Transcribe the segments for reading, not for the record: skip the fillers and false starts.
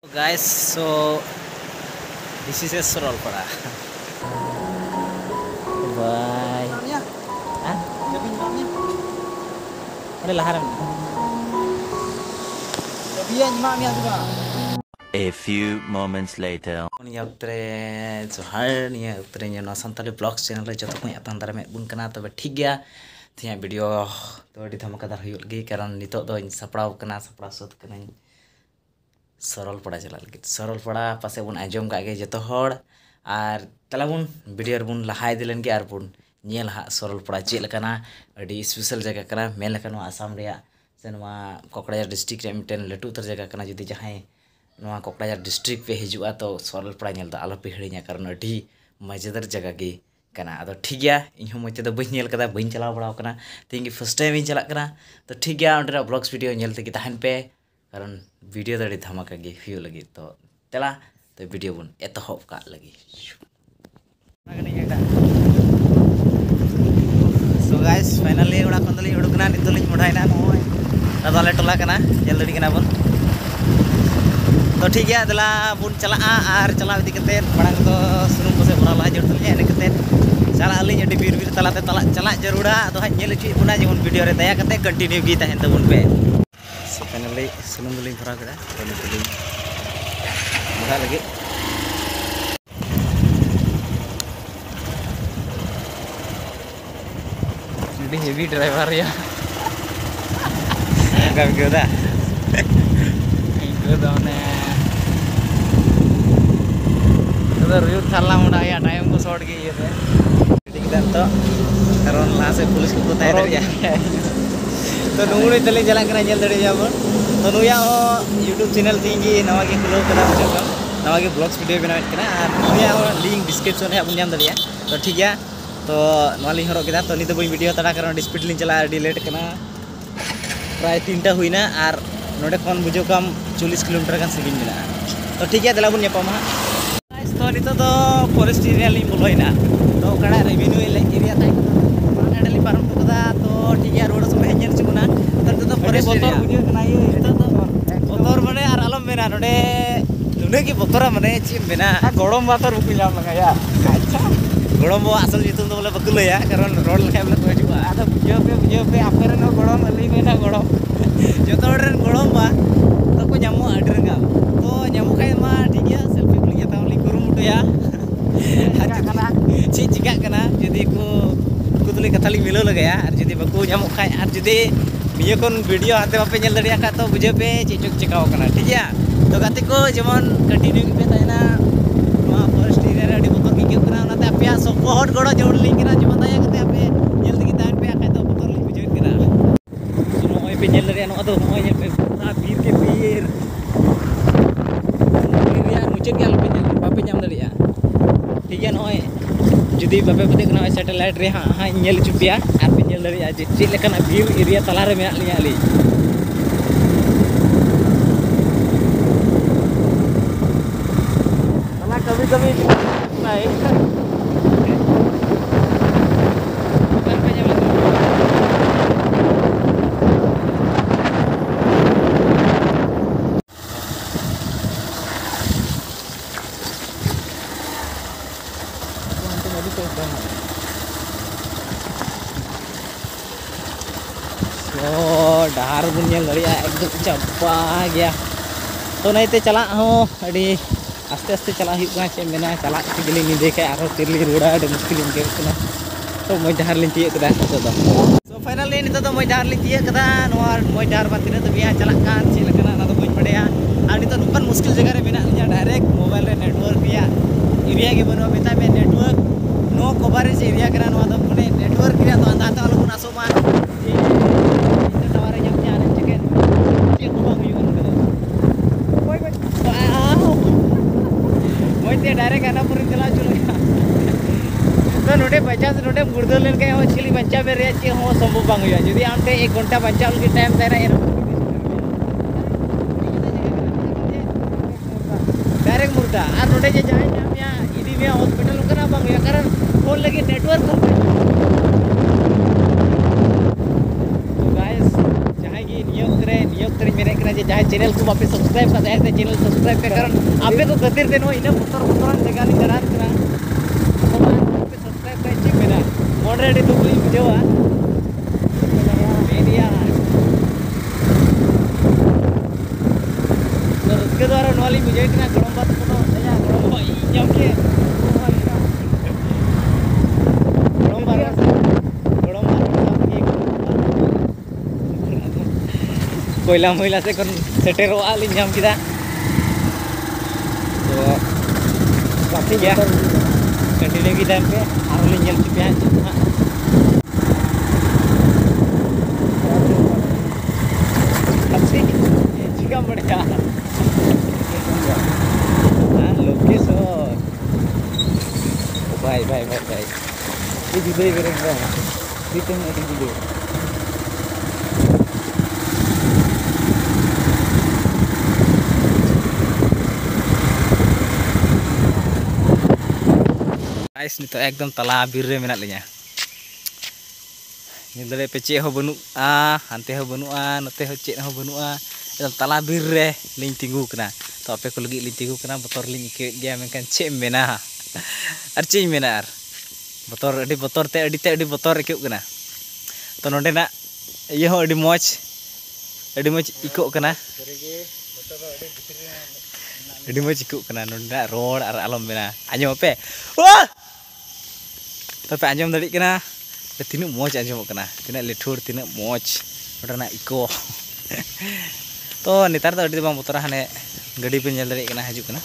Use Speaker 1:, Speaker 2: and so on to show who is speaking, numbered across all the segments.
Speaker 1: Guys, so this is a Sorolpada. Bye. Hah? Ada laharan.
Speaker 2: A few moments later.
Speaker 1: Johar nya santali vlogs channel re joto koi atan dara me bun kana tobe thik gaya tiya video to di dhamakadar huyuk lagi karon nitok do saprau kana saprau sot kana Sorolpada chala lagi Sorolpada pase bun ajom ka ge joto hor ar tala bun video bun lahai dilen ge ar bun nyel ha Sorolpada chel kana adi special jaga kana mel kana Assam rea senwa Kokrajhar district re miten letu utar jaga kana jodi jahai नवा Kokrajhar district पे हिजुआ तो सरलपड़ा nail दा आलो पे हिड़िया कारण अडी मजेदार जगह गे कना अदो ठीक गया इनहु मते दो बई नेल कदा बई चलाव बड़ाव कना तिंगी फर्स्ट टाइम इन चला कना तो ठीक गया अंडर ब्लॉग्स वीडियो नेल ते तहन पे कारण वीडियो दड़ी धमाका गे व्यू लगी तो तेला तो वीडियो बुन एतहब का लगी सो गाइस फाइनली ओड़ा कोंदली उडुकना नितोलिñ मोडाइना नय दादाले टोला कना नेल दड़ी कना बन तो ठीक है दला बुन चला और चला इदी कते मांग तो सुनुम को से बरा ला जड़ तलिया ने कते चला अलिñ अडी बीर बीर तलाते चला जरूरा तो हां नेल ची बुना जेमन वीडियो रे दया कते कंटिन्यू गी तहन तबुन पे सो फाइनली सुनुम दलिñ भरा करा तो नितलिñ मोडा लगे अडी हेवी ड्राइवर या enggak gila ने रिव्यू थाला मुड़ा या टाइम को शॉर्ट के ये थे ठीक है तो कारण लास्ट से पुलिस को तय दरिया तो नुंगड़ी तले जला कना जल दरिया बन तो नुया YouTube चैनल थिंगी नवा के खुलो करा बुझो नवा के ब्लॉग्स वीडियो बनावे कना नुया लिंक डिस्क्रिप्शन रे अपन जाम दरिया तो ठीक है तो नवा लिंक हरो केदा तो नि तो बई वीडियो तड़ा कारण स्पीड लिंक चला डिलीट कना प्राय 3टा हुईना और नोडे खन बुझो कम 40 किलोमीटर का सिगिन मिला तो ठीक है दला बुन नेपामा तो नितो तो फॉरेस्ट एरिया लिंग बोलोइना तो कड़ा रेवेन्यू एरिया ताई नाडली पारम टुकदा तो ठीक है रोड समय हेजर चुना तो फॉरेस्ट एरिया बुझो कना ये तो बोतर माने आर आलम मेना नोडे नुने की बोतरा माने चिम मेना गड़म बातर बुकु नाम लगा या अच्छा गड़म बो असल जितुम तो बोले बकु लया कारण रोड लखा बोले को हिजुआ आदा बुझो पे आपरे नो गड़म अली मेना गड़म जो तो गड़म बा तो को जामो अडरंगा तो जामो खाय मा ठीक है सेल्फी को लिया तावली कुरुमुटया ची चिका कना जदी को कुदली कथाली मिलो लगाया और जदी बको जामो खाय और जदी निये कोन वीडियो हाते बापे नेल दरिया का तो बुझे पे चेचक चिकाव कना ठीक है तो गाते को जेमन कंटिन्यू पे ताइना मा फर्स्ट एरिया रे बोतर की केना नाते आपया सपोर्ट गड़ो जोड़ लिंक कना जेमन दाया कते आपे नेल दगी ताइन पे आका तो बोतर लिंक बुझे कना सुनो ओय पे नेल दरिया नो तो ओय पे पूरा बीर के बीर मुचत के आलपे नेल बापे जाम दरिया ठीक है नय जुदी बापे पते कना सैटेलाइट रे हां नेल चुपिया आर पे नेल दरिया जे चे लेकना बीर एरिया तला रे मेना लिया ली तला कभी नहीं डहार बुन एकदम चपा गया तो नहीं चला अड़ी आस्ते आस्ते चला चे मेना चला गली नींदे के और तिरली रुड़ा अड़ी मुश्किल इनके तो मज डहार लिंग तीयक तो फाइनली नित तो मज डहार लिंग तीयक मज डहार बा तीन तो बिया चला चलना तो बन बड़ा और नित नुकान मुश्किल जगह रे मेना लिया डायरेक्ट मोबाइल रे नेटवर्क एरिया के बनो मेता में नेटवर्क नो कवरेज एरिया करा तो पुने नेटवर्क रे तो अंदा तो आलो बुना सोमा डायरेक्ट अनापुरी चला चुका तो नोटे बच्चा से नोटे गुर्दो लेन के हो चिली बच्चा बे रे चे हो संभव बांग हुआ जदी आमते 1 घंटा बच्चा के टाइम तेरा डायरेक्ट मुर्दा और नोटे जे जाय नाम या इदी में हॉस्पिटल करा बांग हुआ कारण फोन लगे नेटवर्क तो गाइस जहां की नियम करे ये उत्तर मेरे करना जे जहाँ चैनल को वापस सब्सक्राइब कर दे चैनल सब्सक्राइब पे कारण आपे को खातिर ते नो इना पुतर जगह ली जरान करा तो वापस सब्सक्राइब पे ची मेरा ऑलरेडी तो कोई बुझवा मेडिया तो उसके द्वारा नॉली मुझे इतना गरम बात को या गरम भाई जम के कोयला महिला से kon seteroa lin jam kita तो काफी गया कंटिन्यू की टाइम पे और लिन जल चुके हैं अच्छी चिका बढ़िया लोकेशन भाई ये वीडियो करेंगे रिटर्न वीडियो ᱱᱤᱛᱚᱜ ᱮᱠᱫᱚᱢ ᱛᱟᱞᱟ ᱵᱤᱨ ᱨᱮ ᱢᱮᱱᱟᱜ ᱞᱤᱧᱟ ᱧᱮᱞ ᱫᱟᱲᱮ ᱯᱮ ᱪᱮᱫ ᱦᱚᱸ ᱵᱟᱹᱱᱩᱜᱼᱟ ᱦᱟᱱᱛᱮ ᱦᱚᱸ ᱵᱟᱹᱱᱩᱜᱼᱟ ᱱᱚᱛᱮ ᱦᱚᱸ ᱪᱮᱫ ᱦᱚᱸ ᱵᱟᱹᱱᱩᱜᱼᱟ ᱮᱠᱫᱚᱢ ᱛᱟᱞᱟ ᱵᱤᱨ ᱨᱮ ᱞᱤᱧ ᱛᱤᱸᱜᱩ ᱠᱟᱱᱟ ᱛᱚ ᱟᱯᱮ ᱠᱚ ᱞᱟᱹᱜᱤᱫ ᱞᱤᱧ ᱛᱤᱸᱜᱩ ᱠᱟᱱᱟ ᱵᱚᱛᱚᱨ ᱞᱤᱧ ᱟᱹᱭᱠᱟᱹᱣᱮᱫ ᱜᱮᱭᱟ ᱢᱮᱱᱠᱷᱟᱱ ᱪᱮᱫ ᱮᱢ ᱢᱮᱱᱟ ᱟᱨ ᱪᱮᱫ ᱤᱧ ᱢᱮᱱᱟ ᱟᱨ ᱵᱚᱛᱚᱨ ᱟᱹᱰᱤ ᱵᱚᱛᱚᱨ ᱟᱹᱭᱠᱟᱹᱜ ᱠᱟᱱᱟ ᱛᱚ ᱱᱚᱰᱮᱱᱟᱜ ᱤᱭᱟᱹ ᱦᱚᱸ ᱟᱹᱰᱤ ᱢᱚᱡᱽ ᱟᱹᱭᱠᱟᱹᱜ ᱠᱟᱱᱟ ᱟᱹᱰᱤ ᱢᱚᱡᱽ ᱟᱹᱭᱠᱟᱹᱜ ᱠᱟᱱᱟ ᱱᱚᱰᱮᱱᱟᱜ ᱨᱚᱲ ᱟᱨ ᱟᱞᱚᱢ ᱢᱮᱱᱟ ᱟᱸᱡᱚᱢ ᱟᱯᱮ तो आंजम दाड़ी तीन मौज आंजम तीन लेठुर तीन मौज इको तो नेतार तो बांग बतरा हाने गाड़ी पे नेल दाड़ी हजुकना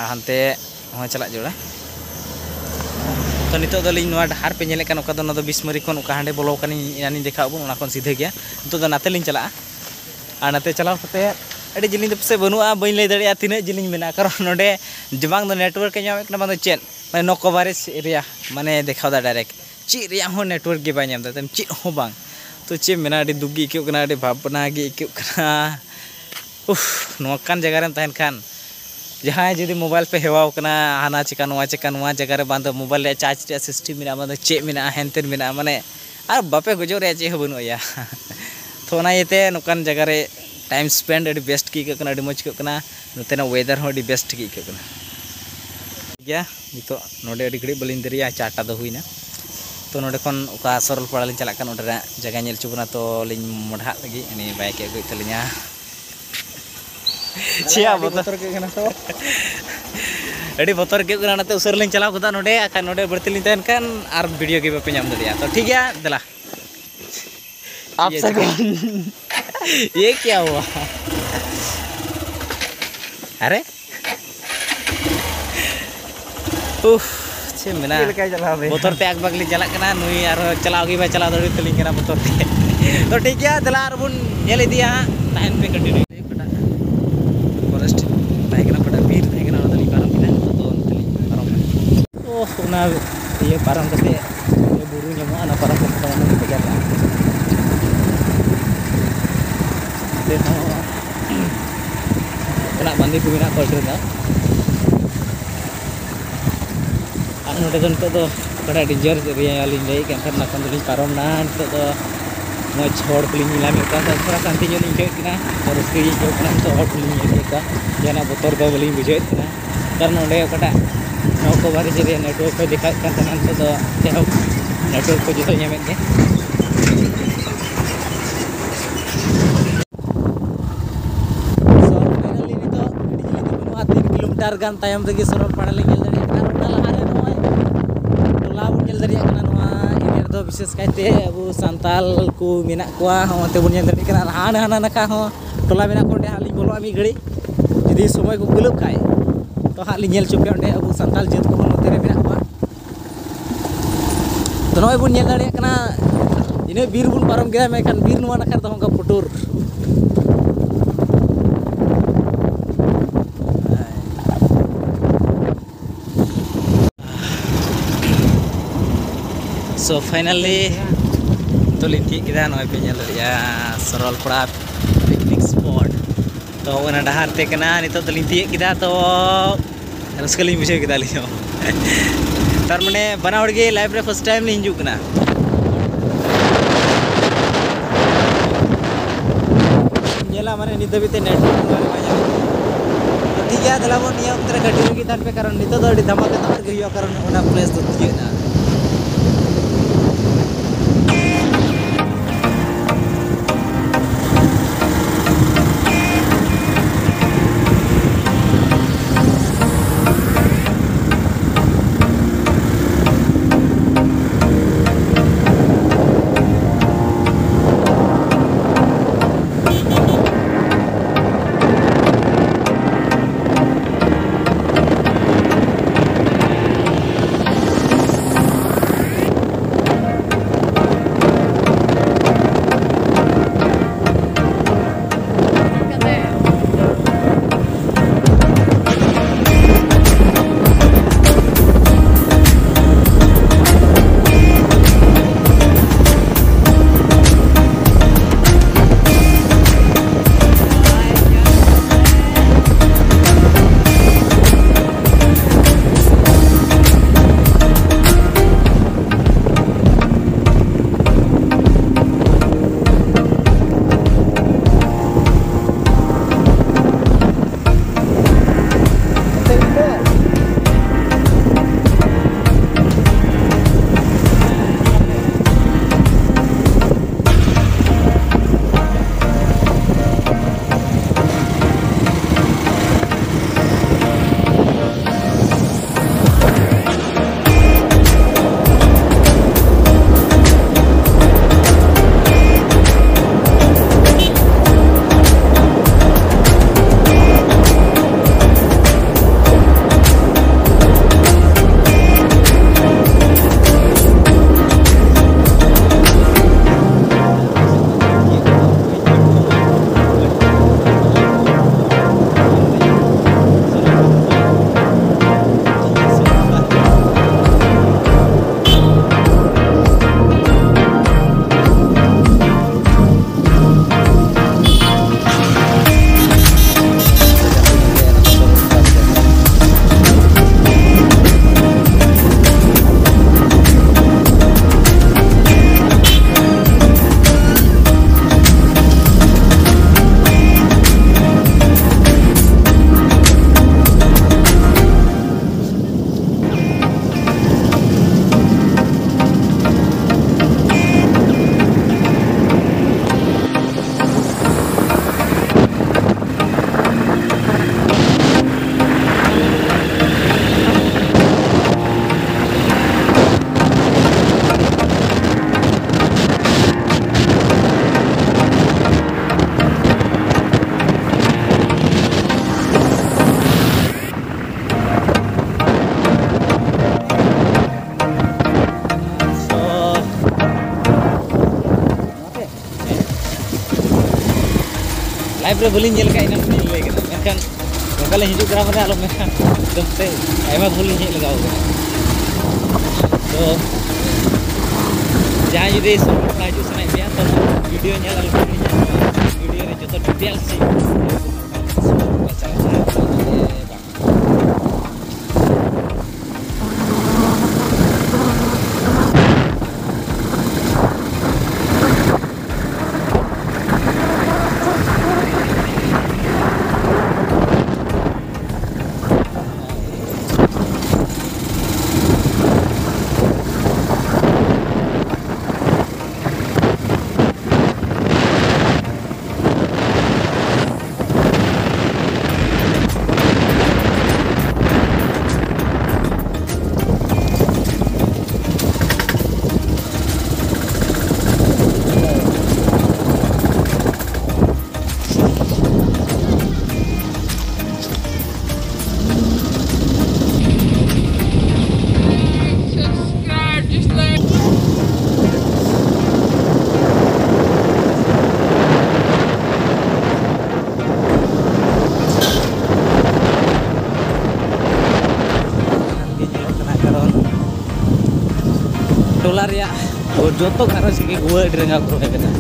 Speaker 1: हानते चला जोड़ा तो नितो डहार पे नेले बिस्मरी खन हांडे बोलो इनानी देखा बन सीधे गया नितो नाते लिंग चला और नाते चलाव करते अड़ी जिलिंग पासे बनूआ बी लै दाड़ा तीन जिलिंग मेना कारण नोडे जबांग नेटवर्क बांग चेक मैं नो कवरेज एरिया माने देखा डायरेक्ट चेक हो नेटवर्क के बाम चेक हो बांग तो चे मेना अड़ी दुगी इक्योना अड़ी भावना गे इक्योना नोकान जगह रेम तहन खान जहाँ जुदी मोबाइल पे हेवावना हाना चिका नवा जगह बांध मोबाइल चार्ज रे सिस्टम मेना बांध चेक मेना हेनतेन मेना माने और बापे गुजो रे चे बनूया तो इते नोकान जगह रे टाइम स्पेंड अड़ी बेस्ट की अड़ी मज नोतेना वेदर हो अड़ी बेस्ट की गया नितो नोडे अड़ी घड़ी बलिन दरिया 4टा दो हुईना तो नोडे खन उका सरलपाड़ा लिन चला नोडे जगह नेल चुबना तो लिन मोढ़ा लगी अनि बाइक अगुई तलिया चिया बतर के कना तो अड़ी बतर के कना नाते उसर लिन चला गदा नोडे आखा नोडे बर्ती लिन तहन कान आर वीडियो के बापे नाम दरिया तो ठीक है दला आप ये क्या हुआ अरे छे मेना बतर ते आग बागली चला कना नुई आर चलाव गे बाय चलाव दड़ी तलिंग कना बतर ते तो ठीक गया दला आर बुन नेल इदिया ताहन पे कंटिन्यू पटा फॉरेस्ट ताहे कना पटा बीर ताहे कना दली पारम किना तो तली पारम ओना ये पारम कते ये बुरु ᱧᱟᱢᱚᱜᱼᱟ ana पारम कते ना तेगा कना बंदी को मेना कोल्टर दा नोटे तो कड़ा डेंजर एरिया लिंग लई कैंपर नाखन लिंग पारम ना तो मज हड़ को लिंग मिला मिलता तो थोड़ा शांति जो लिंग केकना और उसके जो कना तो हड़ को लिंग केका जाना बतर दो लिंग बुझेत ना कारण नोडे कटा नो को बारे जे नेटवर्क पे देखा kan तो तेहो नेटवर्क को जो ñamet ge so finally nito adi 3 kilometer gan tayam rege sorol pada lagi dari तो विशेष कहते अब सांताल को मेना कोआ होते बन दाड़ी कना हाना हाना नका हो टोला मेना को हाली बोलो मी घड़ी जुदी समय को गुलब खाए तो हाली नेल चुके ओंडे अब सांताल जात को नोते रे मेना कोआ तो नय बन नेल दाड़ी कना इने बीर बुन पारम गया मेखान बीर नवा नखा तो का पुटुर सो फाइनली तो लिंटी किदा नय पे नेल दाड़िया सरलपाड़ा पिकनिक स्पॉट तो ओना डहार ते कना नितो तो लिंटी किदा तो रस्का लिंग बुझे किदा लियो तार माने बना हड़ गे लाइफ रे फर्स्ट टाइम लिंग हिजू कना झमेला माने नित बीते नेटवर्क banyak. ठीक है दला बन निया उतरे गाड़ी लगी तान पे कारण नित तो धमाका तमार गयो कारण ओना प्लेस तो तिये ना लाइव रे भूलिन जेल का इना भूलिन ले गना मेनखान गले हिजु करा माने आलो मेनखान दमते आयमा भूलिन हे लगाओ तो जहां जुदी सपोर्ट हाजु सनाय बिया तो वीडियो नेल आलो वीडियो रे जतो डिटेल्स सी dolar ya, joto karena sih gue dengar gue kena.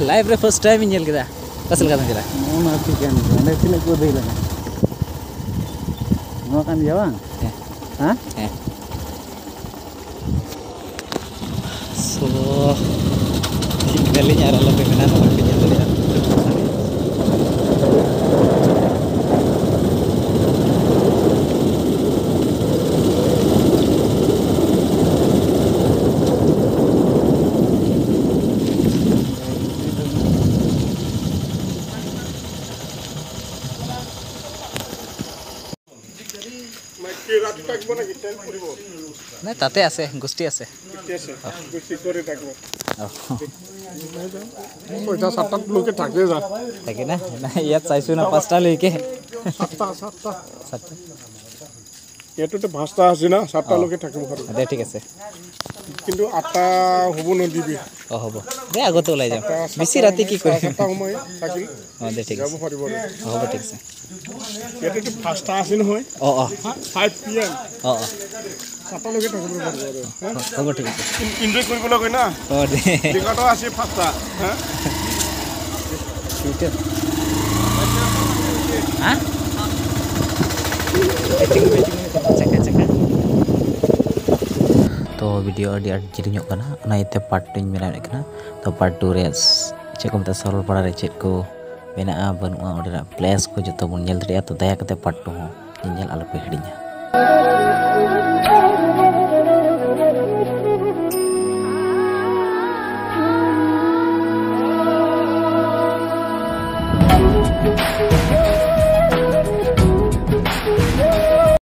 Speaker 1: Live रे फर्स्ट टाइम इन केदा कसल का केदा
Speaker 3: ᱚᱱᱟ ᱴᱷᱤᱠ ᱠᱟᱱ ᱜᱮᱭᱟ ᱚᱸᱰᱮ ᱛᱤᱱᱟᱹᱜ ᱠᱚ ᱫᱟᱹᱭ ᱞᱮᱱᱟ ᱱᱚᱣᱟ ᱠᱟᱱ ᱜᱮᱭᱟ ᱵᱟᱝ ᱦᱮᱸ
Speaker 1: सो ठीक गली यार अल्लाह पे मेना तो पिnya तो यार नहीं ताते आसे गुस्टी आसे থাকে না ইয়াত চাইছো না 5টা লৈকে 7টা
Speaker 4: এটোতে 5টা আছে না 7টা লৈকে থাকিব পাৰো
Speaker 1: দে ঠিক আছে
Speaker 4: কিন্তু 8টা হ'ব নদিবি
Speaker 1: হ'ব দে আগতে ওলাই যাম বেছি ৰাতি কি কৰিম
Speaker 4: 7টা সময় থাকিল
Speaker 1: দে ঠিক আছে
Speaker 4: যাব পাৰিব
Speaker 1: হ'ব ঠিক আছে
Speaker 4: এটোতে 5টা আছে নহয় 5 pm 7টা লৈকে থাকিব পাৰো
Speaker 1: হ'ব ঠিক আছে
Speaker 4: এনজয় কৰিবলৈ গৈ না
Speaker 1: দে
Speaker 4: টিকটো আছে 5টা
Speaker 1: Hah? Cek. तो वीडियो अड़ी आड़ी nyok kana ona ite part 2 mena kana तो part 2 रे चेक मत सरल पड़ा रे चेक को मेना बनुआ ओडरा प्लेस को जतो बन nyel daria तो दया kate part 2 nyel आलो पे हडिnya